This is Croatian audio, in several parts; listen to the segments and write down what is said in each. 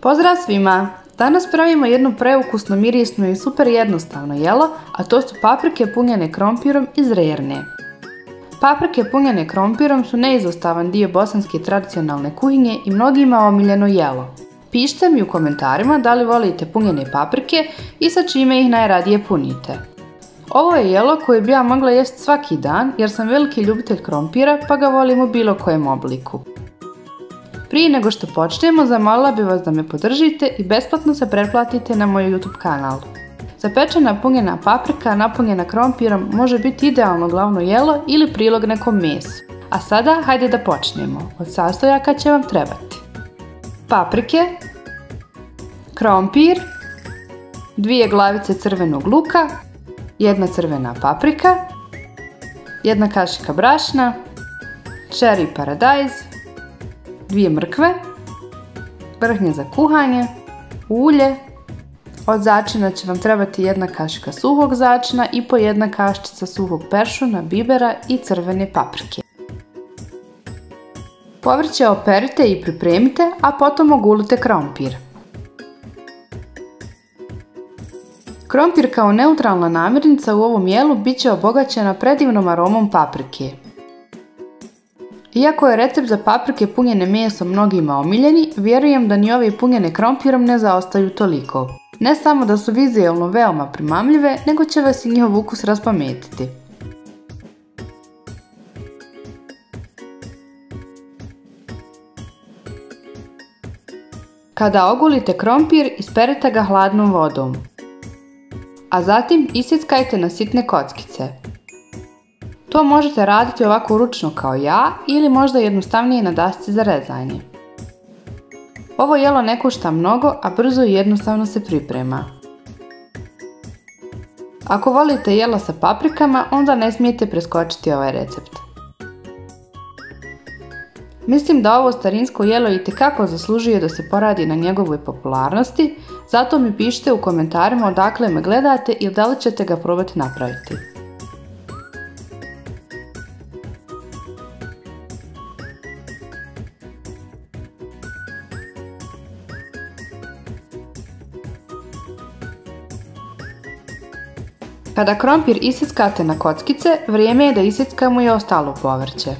Pozdrav svima! Danas pravimo jedno preukusno, mirisno i super jednostavno jelo, a to su paprike punjene krompirom iz Rerne. Paprike punjene krompirom su neizostavan dio bosanske tradicionalne kuhinje i mnogima omiljeno jelo. Pišite mi u komentarima da li volite punjene paprike i sa čime ih najradije punite. Ovo je jelo koje bi ja mogla jesti svaki dan jer sam veliki ljubitelj krompira pa ga volim u bilo kojem obliku. Prije nego što počnemo, zamolila bih vas da me podržite i besplatno se pretplatite na moj YouTube kanal. Zapečena punjena paprika napunjena krompirom može biti idealno glavno jelo ili prilog nekom mesu. A sada hajde da počnemo. Od sastojaka će vam trebati paprike, krompir, 2 glavice crvenog luka, 1 crvena paprika, 1 kašika brašna, cherry paradajz, 2 mrkve, vrhnje za kuhanje, ulje, od začina će vam trebati 1 kašika suhog začina i po 1 kaščica suhog peršuna, bibera i crvene paprike. Povrće operite i pripremite, a potom ogulite krompir. Krompir kao neutralna namirnica u ovom jelu bit će obogaćena predivnom aromom paprike. Iako je recept za paprike punjene mesom mnogima omiljeni, vjerujem da ni ove punjene krompirom ne zaostaju toliko. Ne samo da su vizualno veoma primamljive, nego će vas i njihov ukus raspametiti. Kada ogulite krompir, isperite ga hladnom vodom, a zatim isjeckajte na sitne kockice. To možete raditi ovako ručno kao ja ili možda jednostavnije na dasci za rezanje. Ovo jelo ne košta mnogo, a brzo i jednostavno se priprema. Ako volite jelo sa paprikama, onda ne smijete preskočiti ovaj recept. Mislim da ovo starinsko jelo itekako zaslužuje da se poradi na njegovoj popularnosti, zato mi pišite u komentarima odakle me gledate i da li ćete ga probati napraviti. Kada krompir isjeckate na kockice, vrijeme je da isjeckamo i ostalo povrće.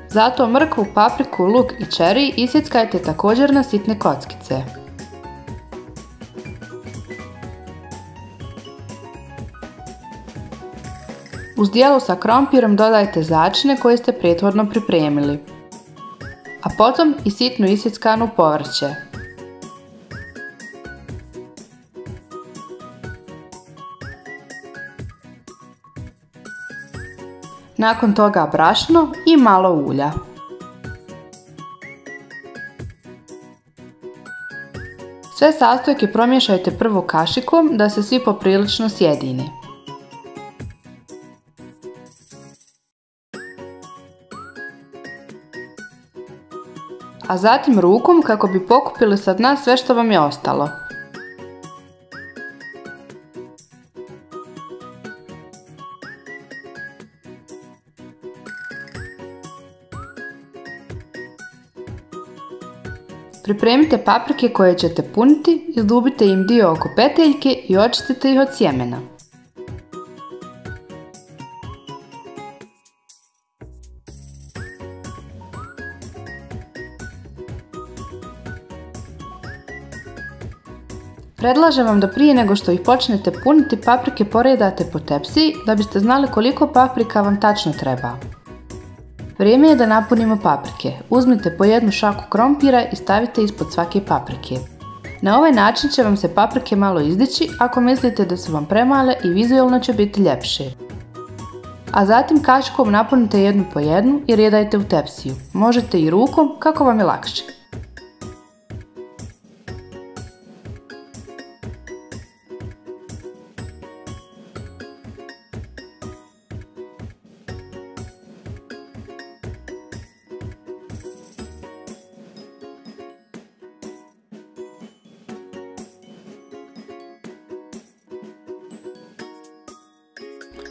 Zato mrkvu, papriku, luk i čeri isjeckajte također na sitne kockice. Uz dijelu sa krompirom dodajte začine koje ste prethodno pripremili, a potom i sitno isjeckano povrće. Nakon toga brašno i malo ulja. Sve sastojke promiješajte prvo kašikom da se svi poprilično sjedine. A zatim rukom kako bi pokupili sa dna sve što vam je ostalo. Pripremite paprike koje ćete puniti, izdubite im dio oko peteljke i očistite ih od sjemena. Predlažem vam da prije nego što ih počnete puniti, paprike poredate po tepsiji da biste znali koliko paprika vam tačno treba. Vrijeme je da napunimo paprike. Uzmite po 1 šaku krompira i stavite ispod svake paprike. Na ovaj način će vam se paprike malo izdići ako mislite da su vam premale i vizualno će biti ljepše. A zatim kašikom napunite 1 po 1 i redajte u tepsiju. Možete i rukom kako vam je lakše.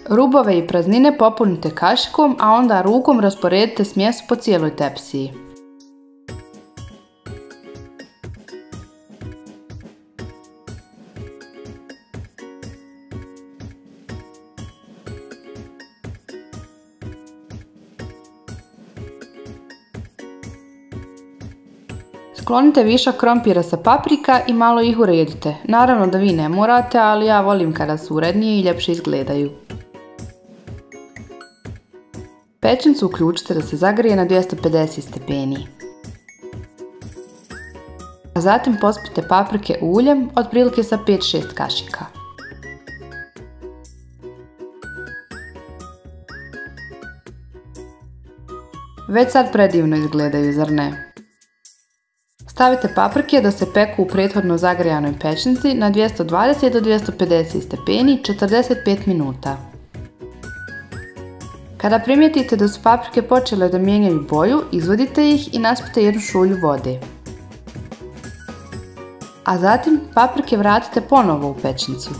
Rubove i praznine popunite kašikom, a onda rukom rasporedite smjes po cijeloj tepsiji. Sklonite višak krompira sa paprika i malo ih uredite. Naravno da vi ne morate, ali ja volim kada su urednije i ljepše izgledaju. Pećnicu uključite da se zagrije na 250 stepeni. A zatim pospite paprike uljem, otprilike sa 5-6 kašika. Već sad predivno izgledaju, zar ne? Stavite paprike da se peku u prethodno zagrijanoj pećnici na 220 do 250 stepeni 45 minuta. Kada primijetite da su paprike počele da mijenjaju boju, izvadite ih i naspite jednu šolju vode. A zatim paprike vratite ponovo u pećnicu.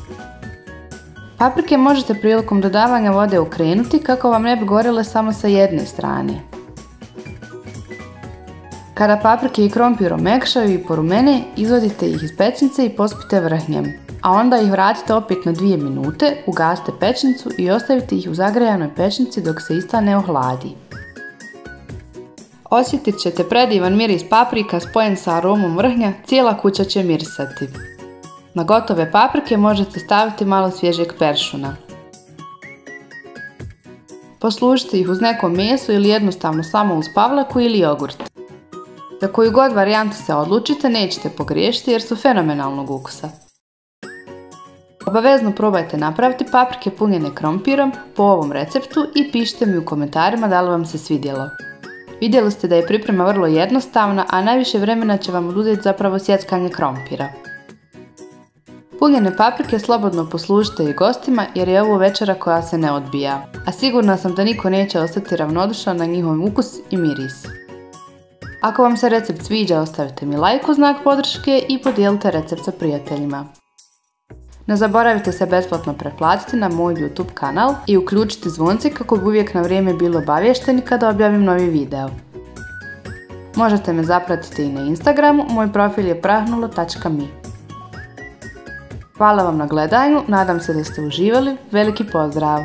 Paprike možete prilikom dodavanja vode okrenuti kako vam ne bi gorele samo sa jedne strane. Kada paprike i krompir omekšaju i porumene, izvadite ih iz pećnice i pospite vrhnjem, a onda ih vratite opet na 2 minute, ugasite pećnicu i ostavite ih u zagrejanoj pećnici dok se ista ne ohladi. Osjetit ćete predivan miris paprika spojen sa aromom vrhnja, cijela kuća će mirisati. Na gotove paprike možete staviti malo svježeg peršuna. Poslužite ih uz neko meso ili jednostavno samo uz pavlaku ili jogurt. Za koju god varijantu se odlučite, nećete pogriješiti jer su fenomenalnog ukusa. Obavezno probajte napraviti paprike punjene krompirom po ovom receptu i pišite mi u komentarima da li vam se svidjelo. Vidjeli ste da je priprema vrlo jednostavna, a najviše vremena će vam oduzeti zapravo sjeckanje krompira. Punjene paprike slobodno poslužite i gostima jer je ovo večera koja se ne odbija, a sigurna sam da niko neće ostati ravnodušan na njihov ukus i miris. Ako vam se recept sviđa, ostavite mi like u znak podrške i podijelite recept sa prijateljima. Ne zaboravite se besplatno pretplatiti na moj YouTube kanal i uključiti zvonce kako bi uvijek na vrijeme bili obavješteni kada objavim novi video. Možete me zapratiti i na Instagramu, moj profil je prahnulo.me. Hvala vam na gledanju, nadam se da ste uživali, veliki pozdrav!